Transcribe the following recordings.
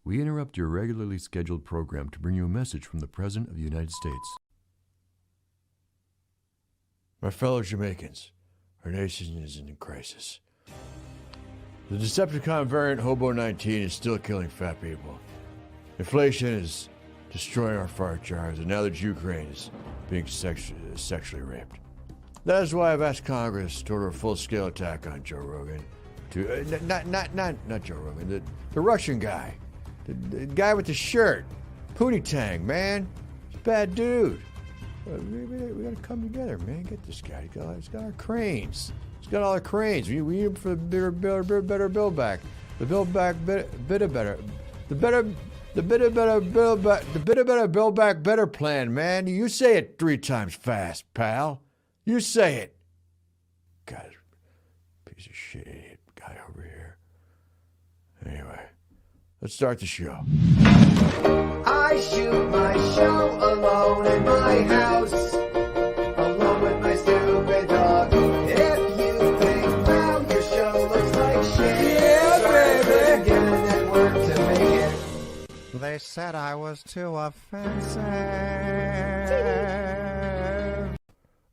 We interrupt your regularly scheduled program to bring you a message from the President of the United States. My fellow Jamaicans, our nation is in crisis. The Decepticon variant Hobo 19 is still killing fat people. Inflation is destroying our fart jars, and now that Ukraine is being sexually raped. That is why I've asked Congress to order a full-scale attack on Joe Rogan. Not Joe Rogan, the Russian guy. The guy with the shirt. Pootie Tang, man. He's a bad dude. We gotta come together, man. Get this guy. He's got our cranes. He's got all our cranes. We need him for the better build back. The build back better. The better build back better plan, man. You say it 3 times fast, pal. You say it. God, piece of shit idiot guy over here. Anyway, let's start the show. I shoot my show alone in my house, alone with my stupid dog. If you think, wow, your show looks like shit, yeah, baby, get a network to make it. They said I was too offensive.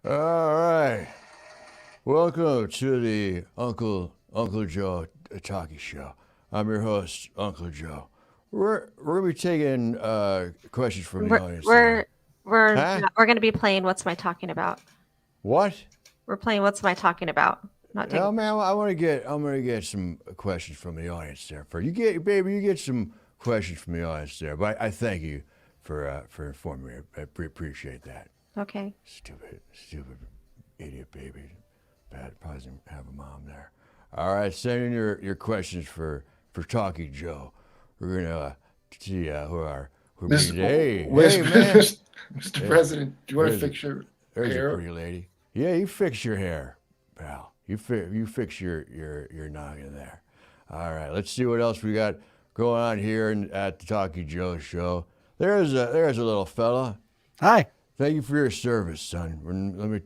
All right. Welcome to the Uncle Joe Talkie Show. I'm your host, Uncle Joe. We're gonna be taking questions from the audience. We're going to be playing What's My Talking About. What? We're playing What's My Talking About. Not taking... Oh man, I'm gonna get some questions from the audience there. You get some questions from the audience there. But I thank you for informing me. I appreciate that. Okay. Stupid idiot baby. Bad. Probably doesn't have a mom there. All right, send in your questions for Talkie Joe. We're gonna see who are Mr. Hey, man. Mr. President, do you want to fix your There's hair? a pretty lady. Yeah, you fix your hair, pal. You fix your noggin there. All right, let's see what else we got going on here at the Talkie Joe show. There's a little fella. Hi. Thank you for your service, son. Let me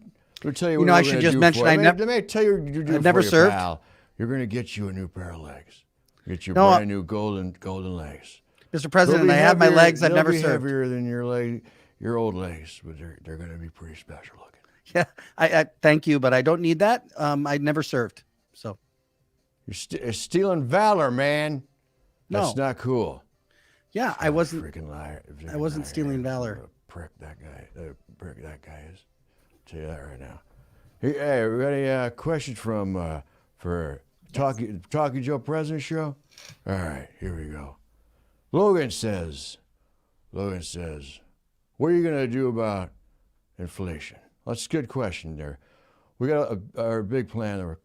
tell you what I we're should gonna just do mention for you. I've Let me tell you what you do I've never for you, served. pal. You're gonna get you a new pair of legs. Get your No, brand new golden legs. Mr. President, They'll be I have my heavier- legs. I've never They'll be served. heavier than your old legs, but they're going to be pretty special looking. Yeah, I thank you, but I don't need that. I never served, so You're stealing valor, man. That's No. not cool. yeah, I wasn't. Freaking liar. I wasn't stealing valor. What a prick that guy is. I'll tell you that right now. Hey, we got any questions for Talkie Joe President show? All right, here we go. Logan says, what are you going to do about inflation? That's a good question there. We got our big plan.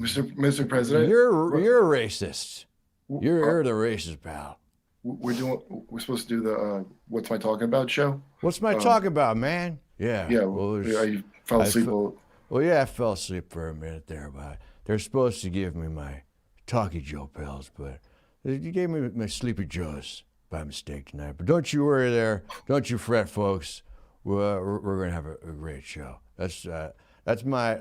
Mr. President, You're a racist. You're the racist, pal. we're supposed to do the What's My Talking About show. What's my talk about, man? Yeah. Yeah, Well, you fell asleep. Well, yeah, I fell asleep for a minute there, but they're supposed to give me my Talkie Joe pills, but you gave me my Sleepy Joes by mistake tonight. But don't you worry there. Don't you fret, folks. We're going to have a great show. That's my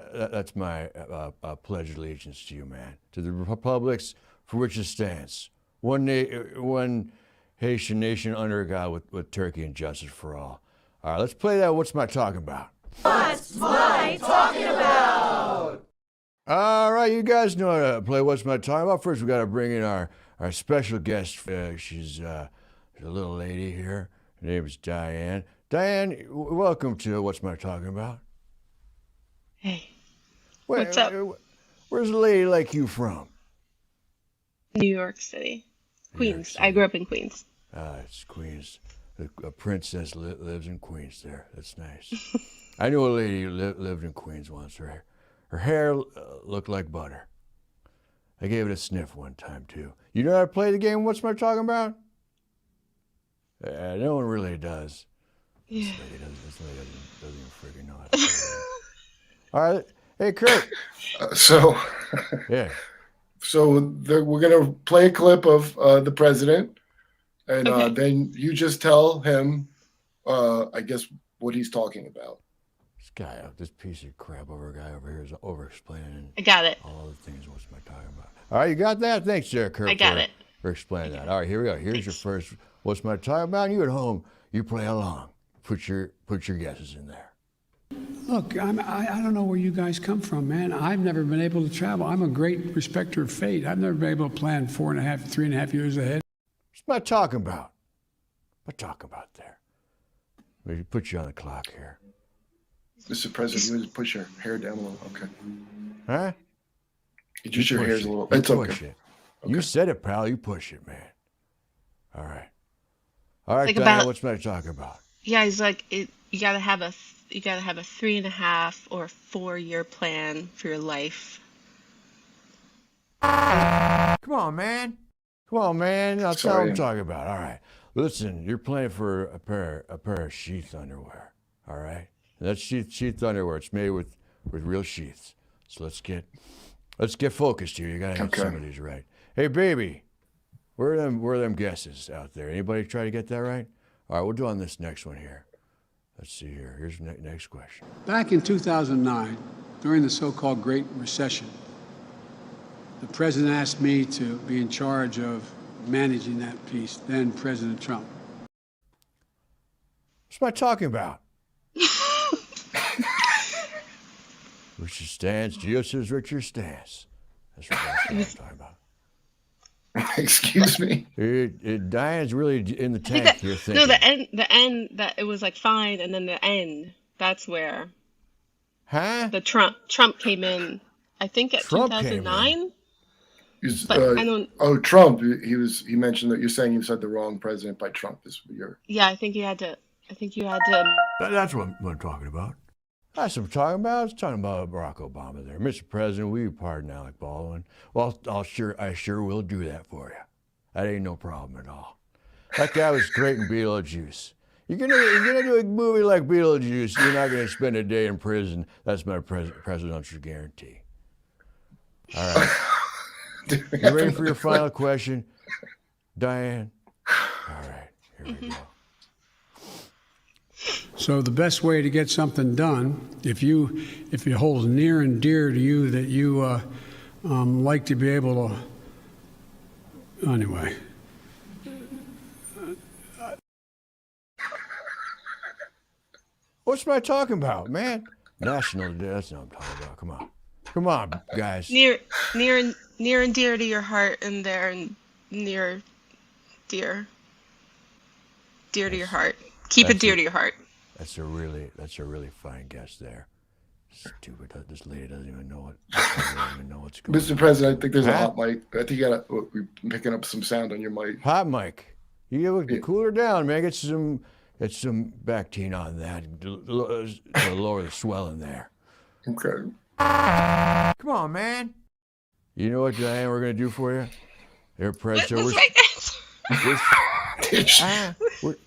pledge of allegiance to you, man. To the republics for which it stands. One Haitian nation under God with Turkey and justice for all. All right, let's play that. What's my talking about? What's my talking about? All right, you guys know how to play What's My Talking About. First, we got to bring in our special guest. She's a little lady here. Her name is Diane. Diane, welcome to What's My Talking About. Hey, what's up? Where's a lady like you from? New York City. Queens. City. I grew up in Queens. It's Queens. A princess lives in Queens there. That's nice. I knew a lady who lived in Queens once. Her hair looked like butter. I gave it a sniff one time, too. You know how to play the game? What's my talking about? No one really does. Yeah. This lady doesn't even freaking know how to play the game. All right. Hey, Kurt. Yeah. Yeah. So we're gonna play a clip of the president, and Okay. then you just tell him, I guess, what he's talking about. This guy, this piece of crap over guy over here is over-explaining I got it. all the things. What's my talking about? All right, you got that? Thanks, Sarah KURP. I got it. For explaining that. All right, here we go. Here's your first. What's my talking about? You at home, you play along. Put your guesses in there. Look, I don't know where you guys come from, man. I've never been able to travel. I'm a great respecter of fate. I've never been able to plan 3.5 years ahead. What's my talking about? What talking about there? Let me put you on the clock here. Mr. President, you just push your hair down a little. Okay. Huh? Just your push hair's it. a little. You It's push okay. it. You said it, pal. You push it, man. All right. All right, Like Diana, about- what's my talking about? Yeah, he's like, you gotta have a 3.5 or 4 year plan for your life. Come on, man. Come on, man. That's what Sorry. I'm talking about. All right. Listen, you're playing for a pair of sheath underwear. All right. And that's sheath underwear. It's made with real sheaths. So let's get focused here. You gotta have some of these right. Hey, baby, where are them guesses out there? Anybody try to get that right? All right, we'll do on this next one here. Let's see here. Here's the next question. Back in 2009, during the so-called Great Recession, the president asked me to be in charge of managing that piece, then President Trump. What's my talking about? Richard Stance. Gio says Richard Stance. That's what I'm talking about. Excuse me. Diane's really in the I think tank that here thinking. no, the end that it was like fine, and then the end. That's where Huh? the Trump came in. I think at Trump came in. 2009. He's, But I don't. oh, Trump. He mentioned that you're saying you said the wrong president by Trump. Is your Yeah, I think you had to. That's what I'm talking about. That's what I'm talking about. I was talking about Barack Obama there. Mr. President, will you pardon Alec Baldwin? Well, I sure will do that for you. That ain't no problem at all. That guy was great in Beetlejuice. You're gonna do a movie like Beetlejuice, you're not gonna spend a day in prison. That's my presidential guarantee. All right. You ready for your final question, Diane? All right, here we go. So the best way to get something done, if it holds near and dear to you that you like to be able to, anyway. What's my talking about, man? National Day. That's what I'm talking about. Come on, guys. Near and dear to your heart, and there and near, dear to your heart. Keep it dear to your heart. That's a really fine guess there. Stupid. This lady doesn't even know what's going on. Mr. President, I think there's a Huh? hot mic. I think we're picking up some sound on your mic. Hot mic. You cool her down, man. Get some Bactine on that to lower the swelling there. Okay. Come on, man. You know what, Diane, we're gonna do for you? Here, Presto.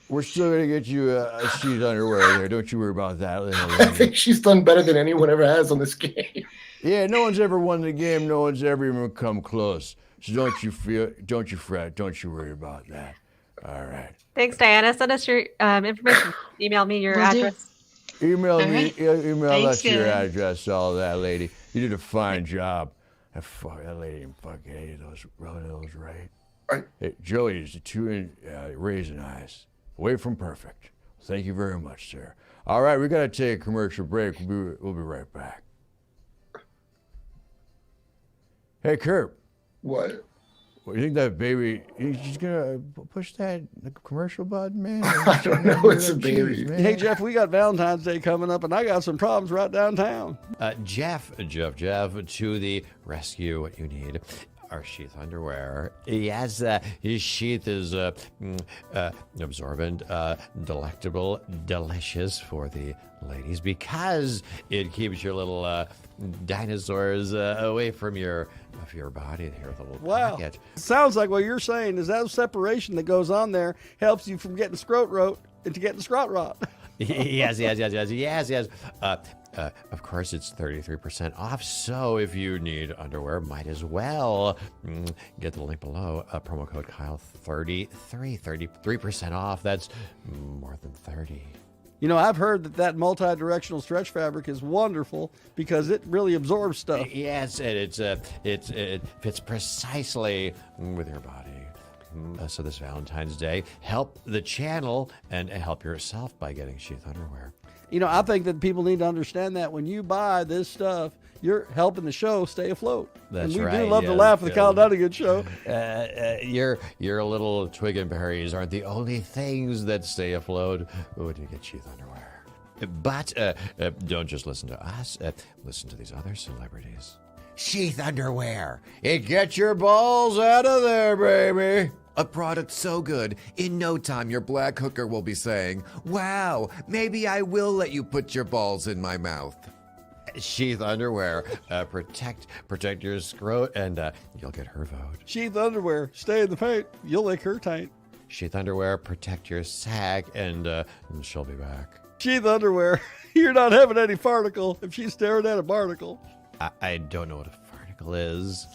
We're still gonna get you a sheet underwear there. Don't you worry about that. I think she's done better than anyone ever has on this game. Yeah, no one's ever won the game. No one's ever even come close. So don't you fret. Don't you worry about that. All right. Thanks, Diana. Send us your information. Email me your Will do. address. Email All me. right. Email Thanks, us your guys. address. All that, lady. You did a fine job. That lady fucking hated those right. Hey, Joey's the 2-inch raisin eyes. Away from perfect. Thank you very much, sir. All right, we got to take a commercial break. We'll be right back. Hey, KURP. What? What, you think that baby, he's going to push that commercial button, man? I don't know. It's a baby. Hey, Jeff, we got Valentine's Day coming up, and I got some problems right downtown. Jeff to the rescue. What you need are sheath underwear. Yes, his sheath is absorbent, delectable, delicious for the ladies because it keeps your little dinosaurs away from your body. Here, the little Wow. pocket. Sounds like what you're saying is that separation that goes on there helps you from getting scrot rot into getting scrot rot. Yes. of course, it's 33% off. So if you need underwear, might as well get the link below. Promo code Kyle33, 33% off. That's more than 30. You know, I've heard that multi-directional stretch fabric is wonderful because it really absorbs stuff. Yes, and it fits precisely with your body. So this Valentine's Day, help the channel and help yourself by getting sheath underwear. You know, I think that people need to understand that when you buy this stuff, you're helping the show stay afloat. That's and we right. do love to laugh at the Kyle Dunnigan show. Your little twig and berries aren't the only things that stay afloat when you get sheath underwear. But don't just listen to us. Listen to these other celebrities. Sheath underwear. It gets your balls out of there, baby. A product so good, in no time your black hooker will be saying, "Wow, maybe I will let you put your balls in my mouth." Sheath underwear. Protect your scrot, and you'll get her vote. Sheath underwear. Stay in the paint. You'll lick her tight. Sheath underwear. Protect your sack, and she'll be back. Sheath underwear. You're not having any farticle if she's staring at a barnacle. I don't know what a farticle is.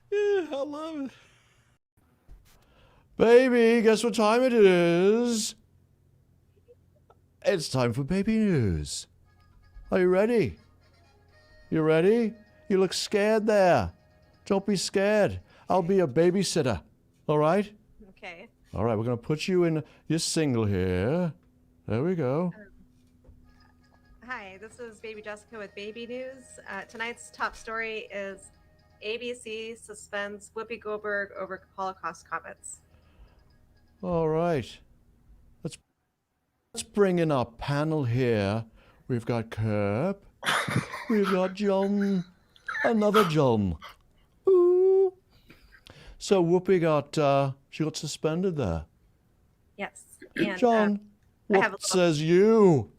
Yeah, I love it. Baby, guess what time it is? It's time for baby news. Are you ready? You ready? You look scared there. Don't be scared. I'll be a babysitter. All right? Okay. All right, we're going to put you in your single here. There we go. Hi, this is Baby Jessica with Baby News. Tonight's top story is ABC suspends Whoopi Goldberg over Holocaust comments. All right. Let's bring in our panel here. We've got KURP. We've got John. Another John. Ooh. So Whoopi she got suspended there. Yes. And, John, I have a what little- says you?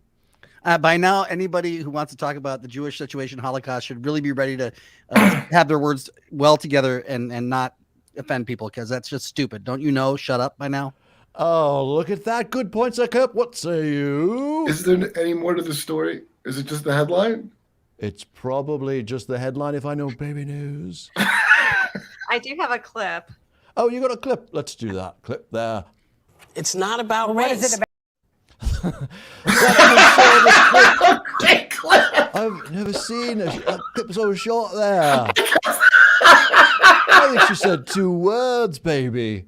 By now, anybody who wants to talk about the Jewish situation, Holocaust, should really be ready to have their words well together and not offend people, because that's just stupid. Don't you know? Shut up by now. Oh, look at that. Good points, KURP. What say you? Is there any more to the story? Is it just the headline? It's probably just the headline if I know baby news. I do have a clip. Oh, you got a clip. Let's do that. Clip there. It's not about race. I've never seen a clip so short there. I think she said 2 words, baby.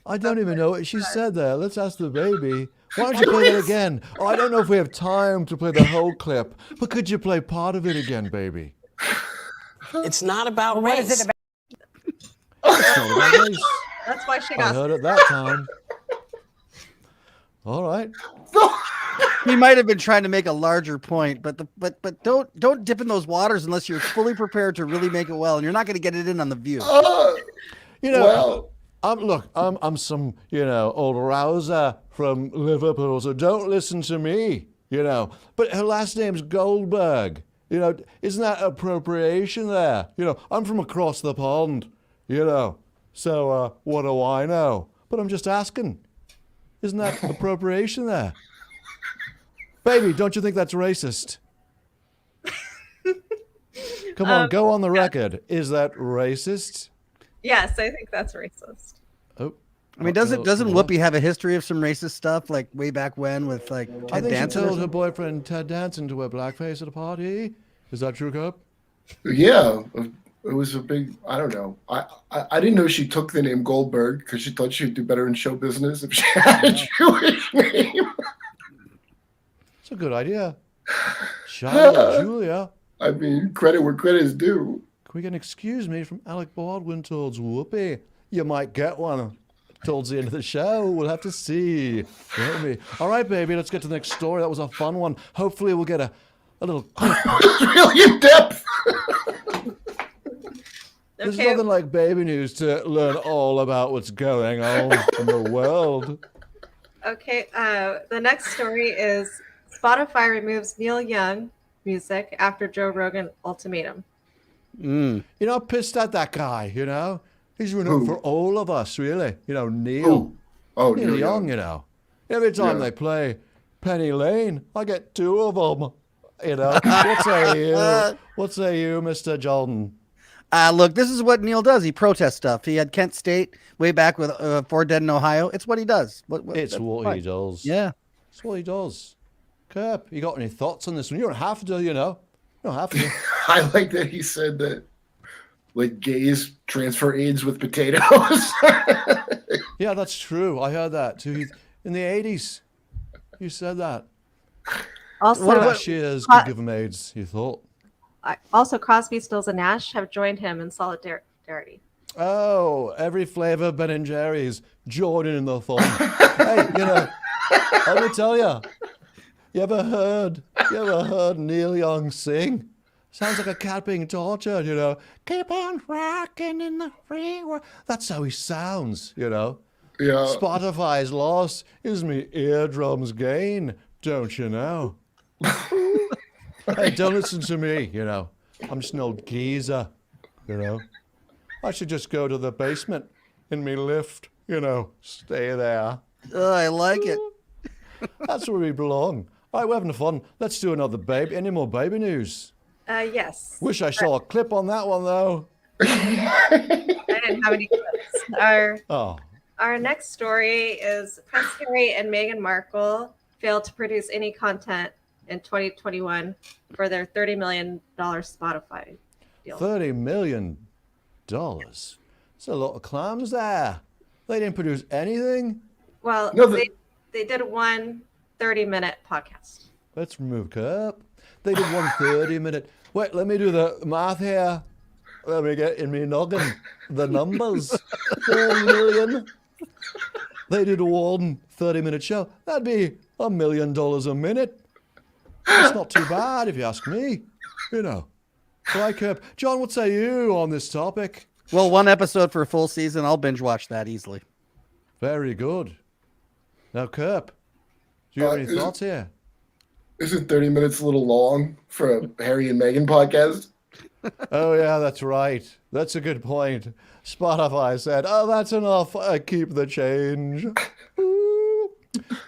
I don't even know what she said there. Let's ask the baby. Why don't you play that again? Oh, I don't know if we have time to play the whole clip, but could you play part of it again, baby? It's not about race. It's not about race. That's why she I got. heard it that time. All right. He might have been trying to make a larger point, but don't dip in those waters unless you're fully prepared to really make it well, and you're not going to get it in on the View. You know, Well, I'm some, old rouser from Liverpool, so don't listen to me, But her last name's Goldberg. Isn't that appropriation there? I'm from across the pond, So what do I know? But I'm just asking. Isn't that appropriation there? Baby, don't you think that's racist? Come on, go on the record. Is that racist? Yes, I think that's racist. Oh, I mean, doesn't Whoopi have a history of some racist stuff, like way back when with like I Ted think Danson? she told her boyfriend Ted Danson to wear blackface at a party. Is that true, KURP? yeah, it was a big. I don't know. I didn't know she took the name Goldberg because she thought she'd do better in show business if she had a Jewish name. It's a good idea. Shout out Julia. I mean, credit where credit is due. Can we get an excuse me from Alec Baldwin towards Whoopi? You might get one towards the end of the show. We'll have to see. Won't we? All right, baby, let's get to the next story. That was a fun one. Hopefully we'll get a little... It's really in depth. There's Okay. nothing like baby news to learn all about what's going on in the world. Okay, the next story is Spotify removes Neil Young music after Joe Rogan ultimatum. Mm. I'm pissed at that guy, He's ruining it Who? for all of us, really. Neil. Who? Oh, Neil Neil Young, Young. you know. Every time Yeah. they play Penny Lane, I get 2 of them. You know. What say you? What say you, Mr. Jordan? Look, this is what Neil does. He protests stuff. He had Kent State way back with 4 Dead in Ohio. It's what he does. It's that's what fine. he does. Yeah. It's what he does. KURP, you got any thoughts on this one? You don't have to, you know. You don't have to. I like that he said that, like, gays transfer AIDS with potatoes. Yeah, that's true. I heard that too. In the 80s, you said that. Also, Cashiers could give him AIDS, you thought. also Crosby, Stills, and Nash have joined him in solidarity. Oh, every flavor Ben and Jerry's joining in the fun. Hey, you know, let me tell you, you ever heard Neil Young sing? Sounds like a cat being tortured, you know. Keep on rocking in the free world. That's how he sounds, you know. Yeah. Spotify's loss is me eardrums gain, don't you know? Hey, don't listen to me, you know. I'm just an old geezer, you know. I should just go to the basement in me lift, you know, stay there. I like it. That's where we belong. All right, we're having fun. Let's do another baby. Any more baby news? Yes. Wish I saw a clip on that one, though. I didn't have any clips. Oh, Our next story is Prince Harry and Meghan Markle failed to produce any content in 2021 for their $30 million Spotify deal. $30 million. That's a lot of clams there. They didn't produce anything. Well, No, they did one 30-minute podcast. Let's remove KURP. They did one 30-minute. Wait, let me do the math here. Let me get in me noggin the numbers. 30 million. They did one 30-minute show. That'd be $1 million a minute. That's not too bad if you ask me. You know. So I KURP. John, what say you on this topic? Well, 1 episode for a full season. I'll binge watch that easily. Very good. Now, KURP, do you have any thoughts here? Isn't 30 minutes a little long for a Harry and Meghan podcast? Oh, yeah, that's right. That's a good point. Spotify said, oh, that's enough. I keep the change. Ooh.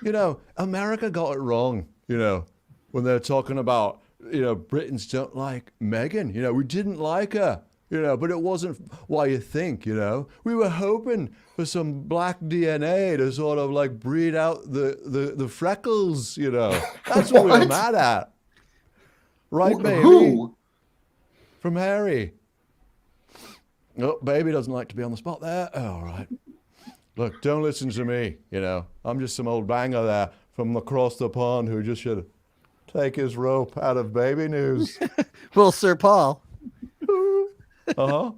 You know, America got it wrong, you know, when they're talking about, you know, Britons don't like Meghan. You know, we didn't like her, you know, but it wasn't why you think, you know. We were hoping for some black DNA to sort of like breed out the freckles, you know. That's what we were mad at. Right, baby? Who? From Harry. Oh, baby doesn't like to be on the spot there. Oh, all right. Look, don't listen to me, you know. I'm just some old banger there from across the pond who just should take his rope out of baby news. Well, Sir Paul. Uh-huh.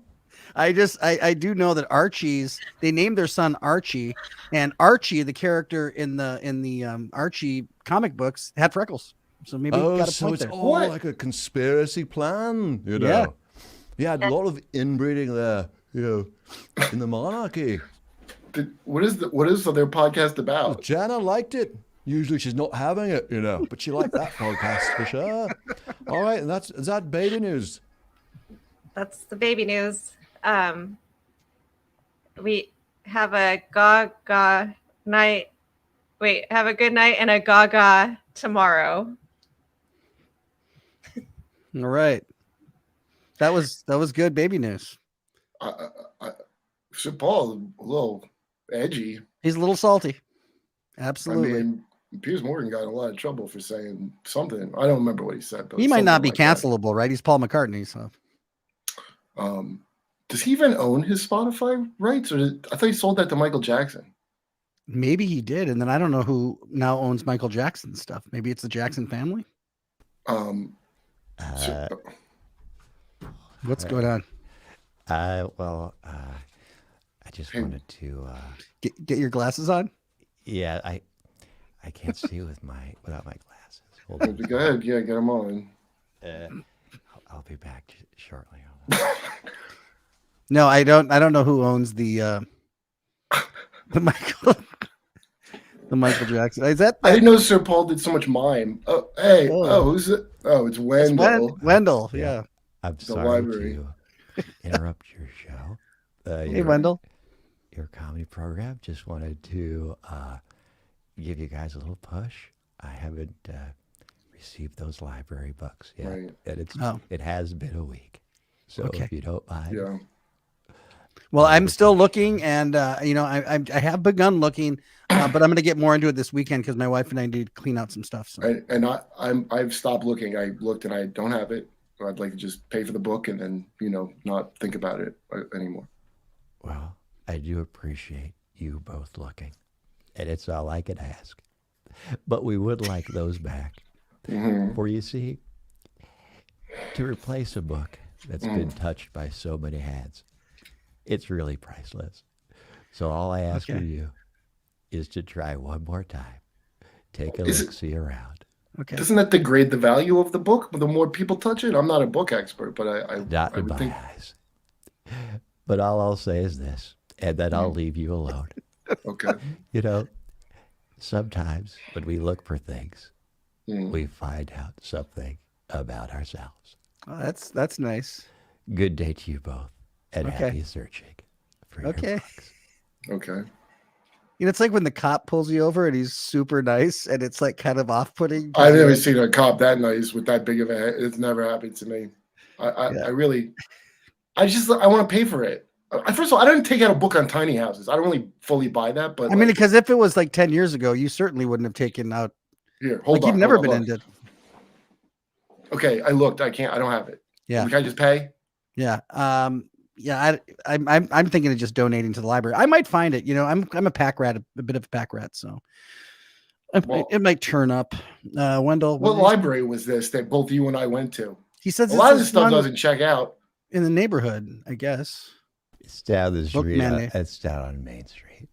I do know that they named their son Archie, and Archie, the character in the Archie comic books, had freckles. So maybe he got a so point it's there. all like a conspiracy plan, you know. Yeah. Yeah, a lot of inbreeding there, you know, in the monarchy. What is their podcast about? Jana liked it. Usually she's not having it, you know, but she liked that podcast for sure. All right, and is that baby news? That's the baby news. We have a gaga night. Wait, have a good night and a gaga tomorrow. All right. That was good baby news. Sir Paul, a little edgy. He's a little salty. I Absolutely. mean, Piers Morgan got in a lot of trouble for saying something. I don't remember what he said. But He might not be something like cancelable, right? He's Paul McCartney, so. that. Does he even own his Spotify rights, or I thought he sold that to Michael Jackson? Maybe he did, and then I don't know who now owns Michael Jackson's stuff. Maybe it's the Jackson family. What's going on? I just wanted to. Get your glasses on. Yeah, I can't see without my glasses. Hold on. Go ahead, yeah, get him on. I'll be back shortly. No, I don't know who owns the Michael Jackson. Is that? I didn't know Sir Paul did so much mime. Oh, hey, who's it? Oh, it's Wendell. Wendell, yeah. I'm The sorry library. to interrupt your show. Hey, Wendell. your comedy program. Just wanted to give you guys a little push. I haven't received those library books yet, Right. and it has been a week. So Okay. if you don't mind, Yeah. Well, I'm still looking, and I have begun looking, but I'm going to get more into it this weekend because my wife and I need to clean out some stuff. So. I've stopped looking. I looked and I don't have it. I'd like to just pay for the book and then not think about it anymore. well, I do appreciate you both looking, and it's all I can ask. But we would like those back. For you see, to replace a book that's been touched by so many hands, it's really priceless. So all I ask of you is to try one more time. Take a look-see around. Okay. Doesn't that degrade the value of the book? The more people touch it, I'm not a book expert, but I Not in would my think. eyes. But all I'll say is this, and then I'll leave you alone. Okay. Sometimes when we look for things, Mm. we find out something about ourselves. Oh, that's nice. Good day to you both, and Okay. happy searching for your Okay. books. Okay. It's like when the cop pulls you over and he's super nice, and it's like kind of off-putting. I've never seen a cop that nice with that big of a head. It's never happened to me. I want to pay for it. First of all, I didn't take out a book on tiny houses. I don't really fully buy that, but I mean, because if it was like 10 years ago, you certainly wouldn't have taken out. here, hold Like on. you've never hold been on. into. Okay, I looked. I don't have it. Yeah. Can I just pay? Yeah. Yeah. I'm thinking of just donating to the library. I might find it. I'm a pack rat, a bit of a pack rat, so it might turn up. Wendell, What library was this that both you and I went to? he says A lot of this stuff doesn't check out. in the neighborhood, I guess. It's down the street. Bookman. It's down on Main Street.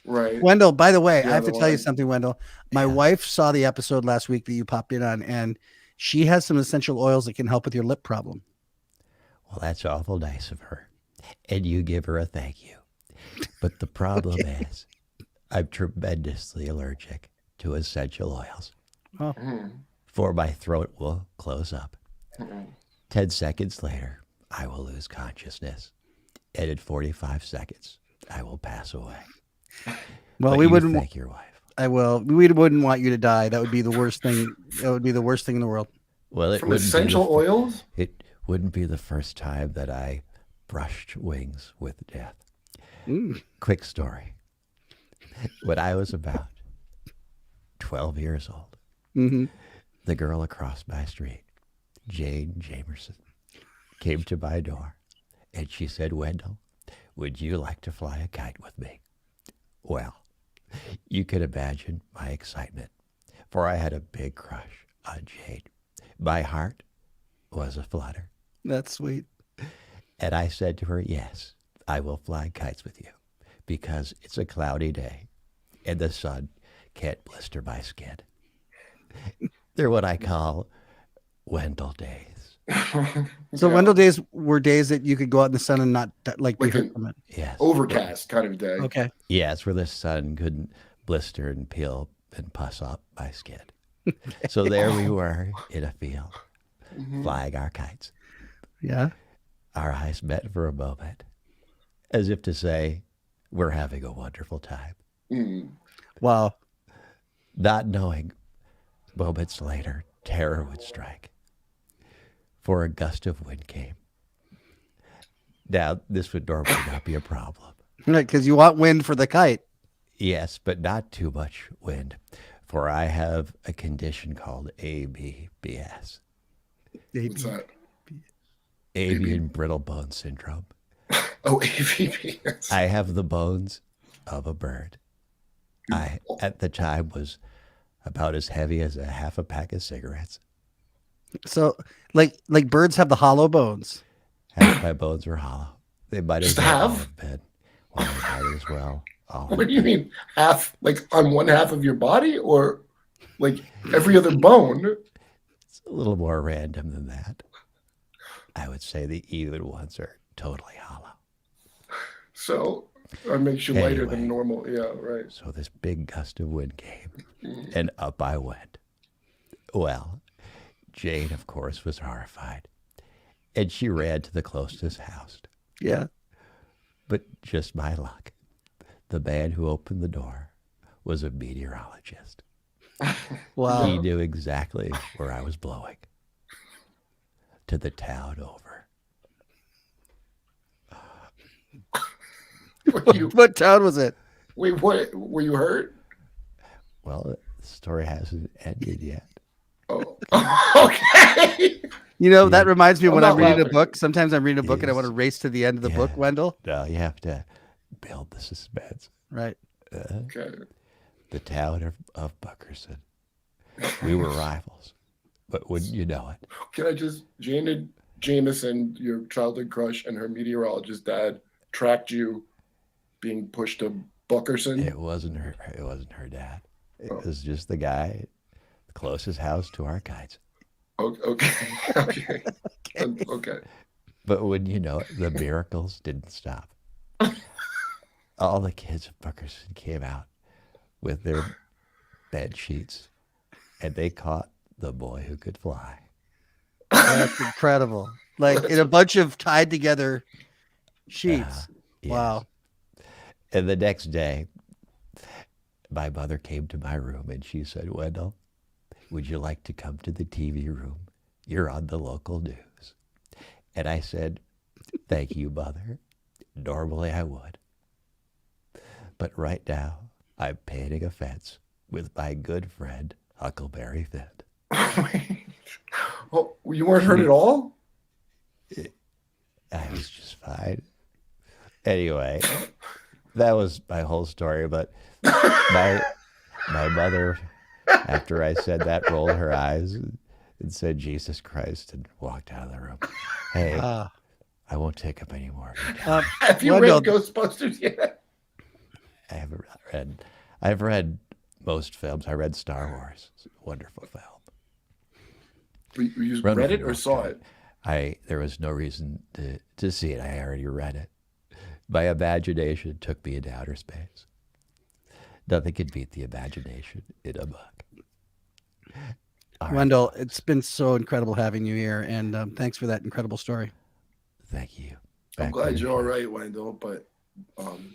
Right. Wendell, by the way, Yeah, I have to the tell you line. something, Wendell. My wife saw the episode last week that you popped in on, and she has some essential oils that can help with your lip problem. Well, that's awful nice of her. And you give her a thank you. But the problem is, I'm tremendously allergic to essential oils. Oh. For my throat will close up. 10 seconds later, I will lose consciousness. And in 45 seconds, I will pass away. Well, But we you wouldn't. thank your wife. I will. We wouldn't want you to die. That would be the worst thing. That would be the worst thing in the world. Well, it From wouldn't be essential oils? It wouldn't be the first time that I brushed wings with death. Quick story. When I was about 12 years old, the girl across my street, Jane Jamerson, came to my door and she said, "Wendell, would you like to fly a kite with me?" Well, you can imagine my excitement, for I had a big crush on Jane. My heart was aflutter. That's sweet. And I said to her, "Yes, I will fly kites with you because it's a cloudy day and the sun can't blister my skin." They're what I call Wendell days. So Wendell days were days that you could go out in the sun and not like be hurt from it. Yes. Overcast kind of day. Okay. Yes, where the sun couldn't blister and peel and puss up my skin. So there we were in a field, flying our kites. Yeah. Our eyes met for a moment, as if to say, we're having a wonderful time. Wow. Not knowing, moments later, terror would strike. For a gust of wind came. Now, this would normally not be a problem. Right, because you want wind for the kite. Yes, but not too much wind, for I have a condition called ABBS. What's that? Avian brittle bone syndrome. Oh, AVP. I have the bones of a bird. I, at the time, was about as heavy as a half a pack of cigarettes. So, like birds have the hollow bones. Half my bones were hollow. They might as Just well half? have been. Well, they might as well. What do you mean half? Like on one half of your body, or like every other bone? It's a little more random than that. I would say the even ones are totally hollow. So it makes you lighter Anyway. than normal. Yeah, right. So this big gust of wind came, and up I went. Well, Jane, of course, was horrified, and she ran to the closest house. Yeah. But just my luck, the man who opened the door was a meteorologist. Wow. He knew exactly where I was blowing. To the town over. What town was it? Wait, what? Were you hurt? Well, the story hasn't ended yet. Oh, okay. You know, that reminds me of I'm when I'm not reading a laughing. book. Sometimes I'm reading a book and I want to race to the end of the book, Wendell. No, you have to build the suspense. Right. Okay. The town of Buckerson. We were rivals, but wouldn't you know it? Can I just, Janet Jameson, your childhood crush, and her meteorologist dad tracked you being pushed to Buckerson? It wasn't her. It wasn't her dad. It was just the guy, the closest house to our guides. Okay. Okay. Okay. But wouldn't you know it, the miracles didn't stop. All the kids of Buckerson came out with their bed sheets, and they caught the boy who could fly. That's incredible. Like in a bunch of tied together sheets. Yes. Wow. And the next day, my mother came to my room and she said, Wendell, would you like to come to the TV room? You're on the local news. And I said, thank you, Mother. Normally I would. But right now, I'm painting a fence with my good friend, Huckleberry Finn. Oh, you weren't hurt at all? I was just fine. Anyway, that was my whole story. But my mother, after I said that, rolled her eyes and said, Jesus Christ, and walked out of the room. Hey, I won't take up any more. Have you read Ghostbusters yet? I haven't read. I've read most films. I read Star Wars. It's a wonderful film. You read it or saw it? There was no reason to see it. I already read it. My imagination took me into outer space. Nothing could beat the imagination in a book. All Wendell, it's been so incredible having you here, and thanks for that incredible story. Thank you. I'm glad you're all right, Wendell, but,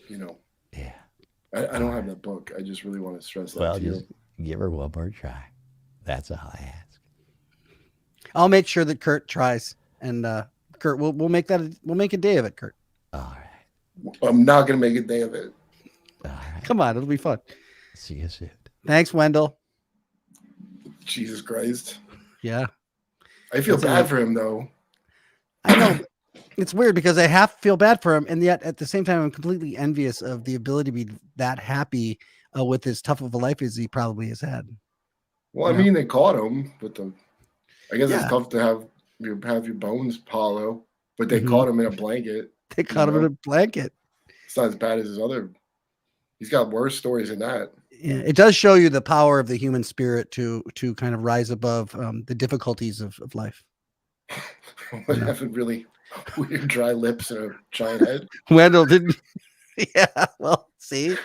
you know. Yeah. I don't have that book. I just really want to stress that Well, to you. just give her one more try. That's all I ask. I'll make sure that Kurt tries, and Kurt, we'll make a day of it, Kurt. All right. I'm not going to make a day of it. All right. Come on, it'll be fun. See you soon. Thanks, Wendell. Jesus Christ. Yeah. I feel bad for him, though. I know. It's weird because I half feel bad for him, and yet at the same time, I'm completely envious of the ability to be that happy with as tough of a life as he probably has had. Well, I mean, they caught him, but I guess it's Yeah. tough to have your bones hollow, but they caught him in a blanket. They caught him in a blanket. It's not as bad as his other. He's got worse stories than that. Yeah, it does show you the power of the human spirit to kind of rise above the difficulties of life. Having really weird dry lips and a giant head. Wendell didn't. Yeah, well, see.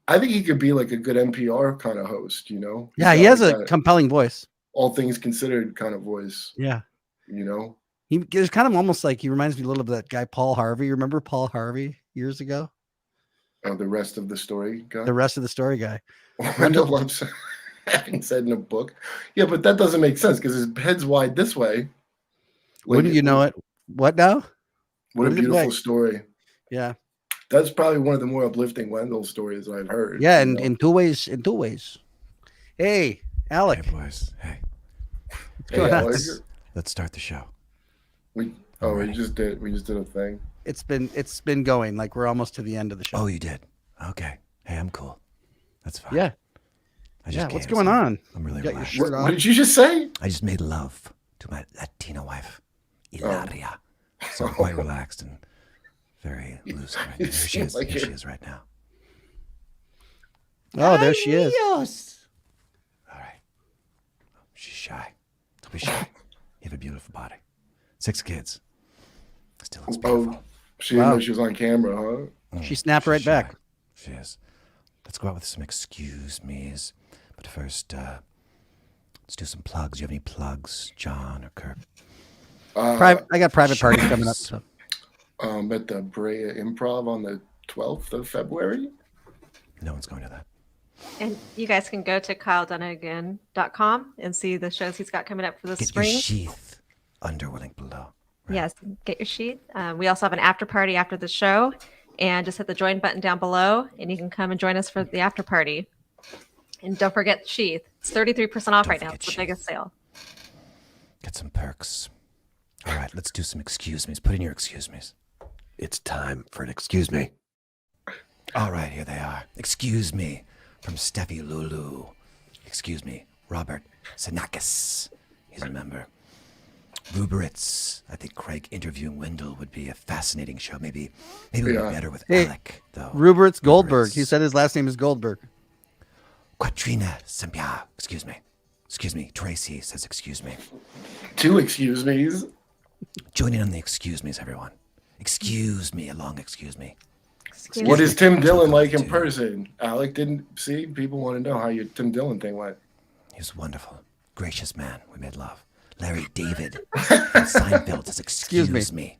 I think he could be like a good NPR kind of host, you know? Yeah, He's he got has like a that compelling voice. all things considered kind of voice, Yeah. you know? It's kind of almost like he reminds me a little of that guy, Paul Harvey. Remember Paul Harvey years ago? The rest of the story guy. The rest of the story guy. Wendell loves having said in a book. Yeah, but that doesn't make sense because his head's wide this way. Wouldn't you know it? What now? What a Wouldn't it beautiful way? story. Yeah. That's probably one of the more uplifting Wendell stories I've heard. Yeah, you know? in two ways. In two ways. Hey, Alec. Hey, boys. Hey. Hey, going on? Alec, Let's start the show. we just did a thing. It's been going like we're almost to the end of the show. Oh, you did? Okay. Hey, I'm cool. That's fine. Yeah. I just Yeah. came, What's going so on? I'm really You got your relaxed. shirt What off. did you just say? I just made love to my Latina wife, Ilaria. So I'm quite relaxed and very loose right now. Here she seems is. like Here she you're- is right now. Oh, there she is. All right. She's shy. Don't be shy. You have a beautiful body. 6 kids. Still looks beautiful. Oh, she didn't know she was on camera, huh? She snapped She's right back. shy. She is. Let's go out with some excuse me's. But first, let's do some plugs. Do you have any plugs, John or Kirk? I got private parties coming up. So. At the Brea Improv on the 12th of February. No one's going to that. And you guys can go to kyledunnigan.com and see the shows he's got coming up for the Get spring. your sheath. Under link below. Yes, get your sheet. We also have an after party after the show, and just hit the join button down below, and you can come and join us for the after party. And don't forget the sheath. It's 33% off right now. It's the biggest sale. Get some perks. All right, let's do some excuse me's. Put in your excuse me's. It's time for an excuse me. All right, here they are. Excuse me from Steffi Lulu. Excuse me, Robert Sanakis. He's a member. Ruberitz. I think Craig interviewing Wendell would be a fascinating show. Maybe it would be better with Alec, though. Ruberitz Goldberg. He said his last name is Goldberg. Quatrina Sempia. Excuse me. Excuse me. Tracy says excuse me. 2 excuse me's. Join in on the excuse me's, everyone. Excuse me, a long excuse me. What is Tim Dillon like in person? Alec didn't see. People want to know how your Tim Dillon thing went. He was wonderful. Gracious man. We made love. Larry David from Seinfeld says excuse me.